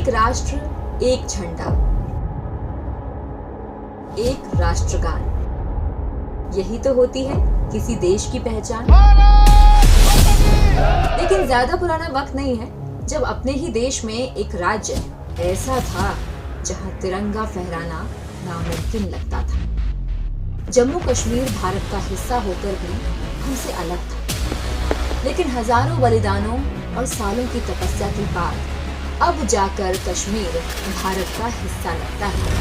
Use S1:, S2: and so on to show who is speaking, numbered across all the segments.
S1: एक राष्ट्र, एक झंडा, एक राष्ट्रगान, यही तो होती है किसी देश की पहचान। लेकिन ज्यादा पुराना वक्त नहीं है जब अपने ही देश में एक राज्य ऐसा था जहां तिरंगा फहराना नामुमकिन लगता था। जम्मू कश्मीर भारत का हिस्सा होकर भी हमसे अलग था, लेकिन हजारों बलिदानों और सालों की तपस्या के बाद अब जाकर कश्मीर भारत का हिस्सा लगता है।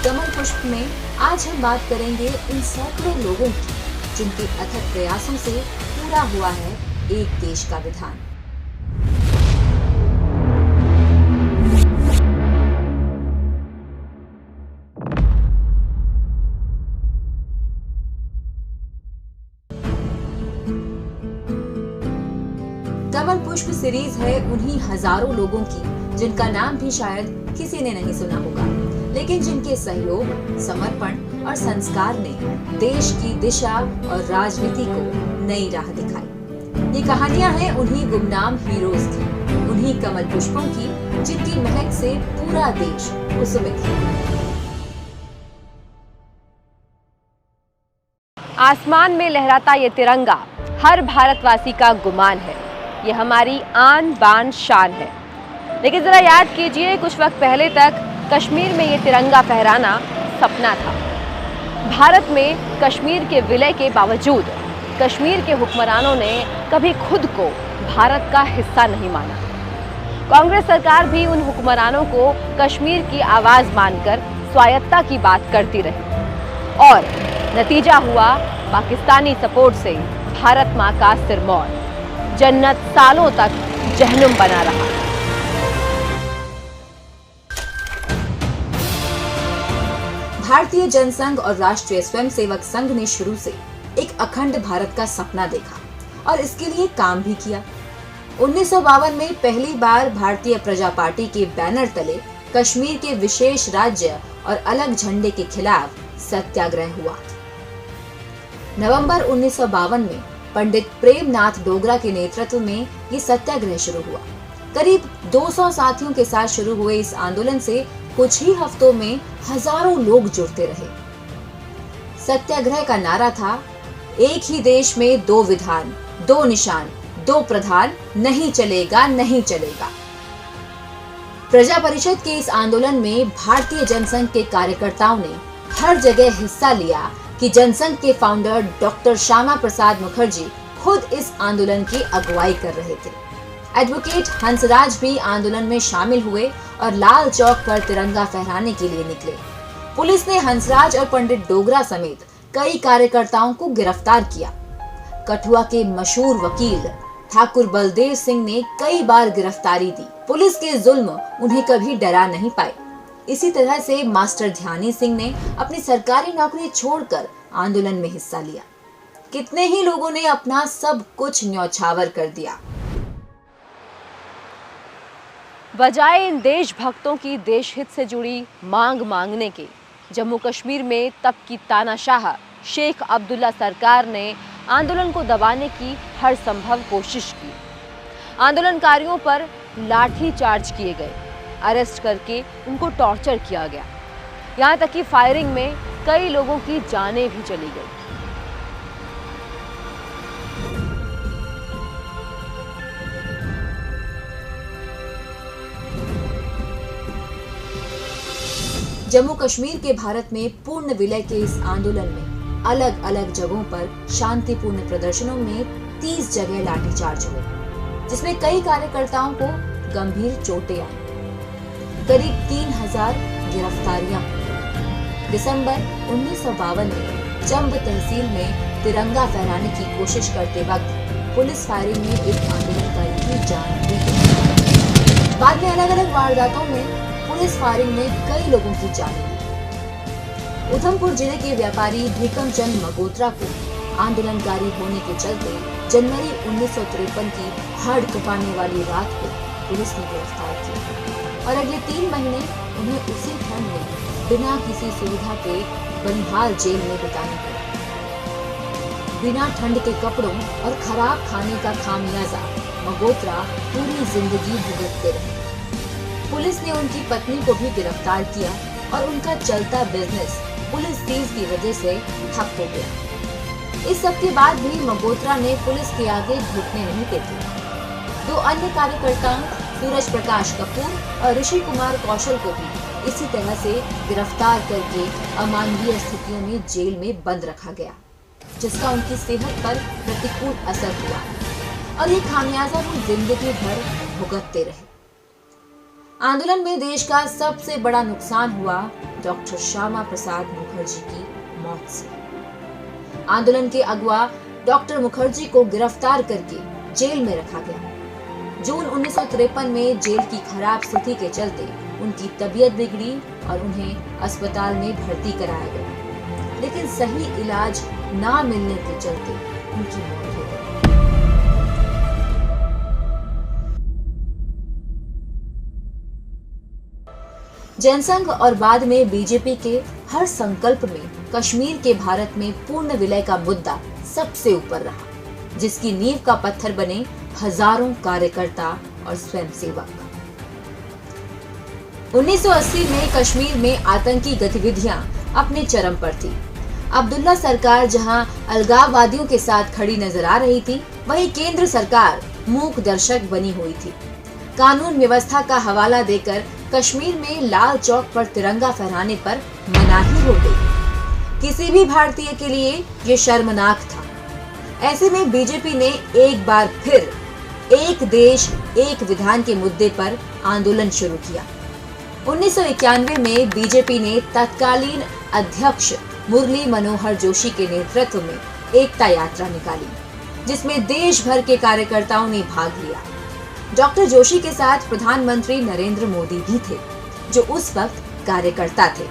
S1: कमल पुष्प में आज हम बात करेंगे उन सैकड़ों लोगों की जिनके अथक प्रयासों से पूरा हुआ है एक देश का विधान। कमल पुष्प सीरीज है उन्हीं हजारों लोगों की जिनका नाम भी शायद किसी ने नहीं सुना होगा, लेकिन जिनके सहयोग, समर्पण और संस्कार ने देश की दिशा और राजनीति को नई राह दिखाई। ये कहानियां हैं उन्हीं गुमनाम हीरोज की, उन्हीं कमल पुष्पों की जिनकी महक से पूरा देश कुसुमित है।
S2: आसमान में लहराता ये तिरंगा हर भारतवासी का गुमान है। ये हमारी आन बान शान है। लेकिन जरा याद कीजिए, कुछ वक्त पहले तक कश्मीर में ये तिरंगा फहराना सपना था। भारत में कश्मीर के विलय के बावजूद कश्मीर के हुक्मरानों ने कभी खुद को भारत का हिस्सा नहीं माना। कांग्रेस सरकार भी उन हुक्मरानों को कश्मीर की आवाज मानकर स्वायत्तता की बात करती रही और नतीजा हुआ पाकिस्तानी सपोर्ट से भारत मां का सिरमौर। जन्नत सालों तक जहन्नुम बना रहा।
S1: भारतीय जनसंघ और राष्ट्रीय स्वयंसेवक संघ ने शुरू से एक अखंड भारत का सपना देखा और इसके लिए काम भी किया। 1952 में पहली बार भारतीय प्रजा पार्टी के बैनर तले कश्मीर के विशेष राज्य और अलग झंडे के खिलाफ सत्याग्रह हुआ। नवंबर 1952 में पंडित प्रेमनाथ डोगरा के नेतृत्व में ये सत्याग्रह शुरू हुआ। करीब 200 साथियों के साथ शुरू हुए इस आंदोलन से कुछ ही हफ्तों में हजारों लोग जुड़ते रहे। सत्याग्रह का नारा था, एक ही देश में दो विधान, दो निशान, दो प्रधान, नहीं चलेगा, नहीं चलेगा। प्रजा परिषद के इस आंदोलन में भारतीय जनसंघ के कार्यकर्ताओं ने हर जगह हिस्सा लिया कि जनसंघ के फाउंडर डॉक्टर श्यामा प्रसाद मुखर्जी खुद इस आंदोलन की अगुवाई कर रहे थे। एडवोकेट हंसराज भी आंदोलन में शामिल हुए और लाल चौक पर तिरंगा फहराने के लिए निकले। पुलिस ने हंसराज और पंडित डोगरा समेत कई कार्यकर्ताओं को गिरफ्तार किया। कठुआ के मशहूर वकील ठाकुर बलदेव सिंह ने कई बार गिरफ्तारी दी। पुलिस के जुल्म उन्हें कभी डरा नहीं पाए। इसी तरह से मास्टर ध्यानी सिंह ने अपनी सरकारी नौकरी छोड़कर आंदोलन में हिस्सा लिया। कितने ही लोगों ने अपना सब कुछ न्यौछावर कर दिया।
S2: बजाय इन देशभक्तों की देशहित से जुड़ी मांग मांगने के, जम्मू कश्मीर में तब की तानाशाह शेख अब्दुल्ला सरकार ने आंदोलन को दबाने की हर संभव कोशिश की। आंदोलनकारियों पर लाठी चार्ज किए गए, अरेस्ट करके उनको टॉर्चर किया गया। यहाँ तक कि फायरिंग में कई लोगों की जानें भी चली गई।
S1: जम्मू कश्मीर के भारत में पूर्ण विलय के इस आंदोलन में अलग अलग जगहों पर शांतिपूर्ण प्रदर्शनों में 30 जगह लाठीचार्ज हुए, जिसमें कई कार्यकर्ताओं को गंभीर चोटें आई। करीब 3000 गिरफ्तारियां हुई। दिसंबर 1952 में चंब तहसील में तिरंगा फहराने की कोशिश करते वक्त पुलिस फायरिंग में एक आंदोलनकारी की जान भी गई। बाद में अलग अलग वारदातों में पुलिस फायरिंग में कई लोगों की जान गई। उधमपुर जिले के व्यापारी भीकम चंद मगोत्रा को आंदोलनकारी होने के चलते जनवरी 1953 की हाड़ कपाने वाली रात को पुलिस ने गिरफ्तार किया और अगले 3 महीने उन्हें उसी ठंड में बिना किसी सुविधा के बनिहाल जेल में बिताना पड़ा। बिना ठंड के कपड़ों और खराब खाने का खामियाजा मगोत्रा पूरी जिंदगी भुगतते रहे। पुलिस ने उनकी पत्नी को भी गिरफ्तार किया और उनका चलता बिजनेस पुलिस सीज की वजह से ठप हो गया। इस सब के बाद भी मगोत्रा ने पुलिस के आगे घुटने नहीं टेके। 2 अन्य कार्यकर्ताओं सूरज प्रकाश कपूर और ऋषि कुमार कौशल को भी इसी तरह से गिरफ्तार करके अमानवीय स्थितियों में जेल में बंद रखा गया, जिसका उनकी सेहत पर प्रतिकूल असर हुआ और ये खामियाजा वो जिंदगी भर भुगतते रहे। आंदोलन में देश का सबसे बड़ा नुकसान हुआ डॉक्टर श्यामा प्रसाद मुखर्जी की मौत से। आंदोलन के अगुआ डॉक्टर मुखर्जी को गिरफ्तार करके जेल में रखा गया। जून 1953 में जेल की खराब स्थिति के चलते उनकी तबीयत बिगड़ी और उन्हें अस्पताल में भर्ती कराया गया, लेकिन सही इलाज ना मिलने के चलते उनकी मौत हो गई। जनसंघ और बाद में बीजेपी के हर संकल्प में कश्मीर के भारत में पूर्ण विलय का मुद्दा सबसे ऊपर रहा, जिसकी नींव का पत्थर बने हजारों कार्यकर्ता और स्वयंसेवक। 1980 में कश्मीर में आतंकी गतिविधियां अपने चरम पर थी। अब्दुल्ला सरकार जहां अलगाववादियों के साथ खड़ी नजर आ रही थी, वहीं केंद्र सरकार मूक दर्शक बनी हुई थी। कानून व्यवस्था का हवाला देकर कश्मीर में लाल चौक पर तिरंगा फहराने पर मनाही हो गई। किसी भी भारतीय के लिए ये शर्मनाक था। ऐसे में बीजेपी ने एक बार फिर एक देश एक विधान के मुद्दे पर आंदोलन शुरू किया। 1991 में बीजेपी ने तत्कालीन अध्यक्ष मुरली मनोहर जोशी के नेतृत्व में एकता यात्रा निकाली, जिसमें देश भर के कार्यकर्ताओं ने भाग लिया। डॉक्टर जोशी के साथ प्रधानमंत्री नरेंद्र मोदी भी थे, जो उस वक्त कार्यकर्ता थे।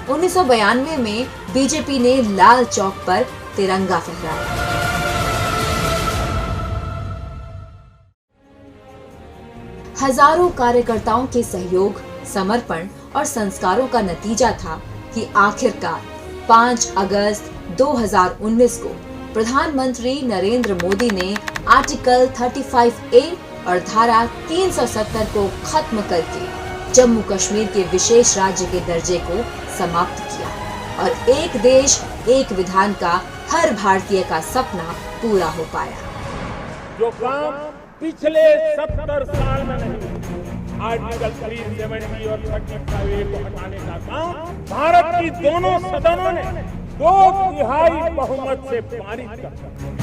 S1: 1992 में बीजेपी ने लाल चौक पर तिरंगा फहराया। हजारों कार्यकर्ताओं के सहयोग, समर्पण और संस्कारों का नतीजा था कि आखिरकार 5 अगस्त 2019 को प्रधानमंत्री नरेंद्र मोदी ने आर्टिकल 35A और धारा 370 को खत्म करके जम्मू कश्मीर के विशेष राज्य के दर्जे को समाप्त किया और एक देश एक विधान का हर भारतीय का सपना पूरा हो पाया।
S3: जो काम पिछले 70 साल में नहीं, आर्टिकल 370 और 35A को हटाने का काम भारत की दोनों सदनों ने 2/3 बहुमत से पारित कर दिया।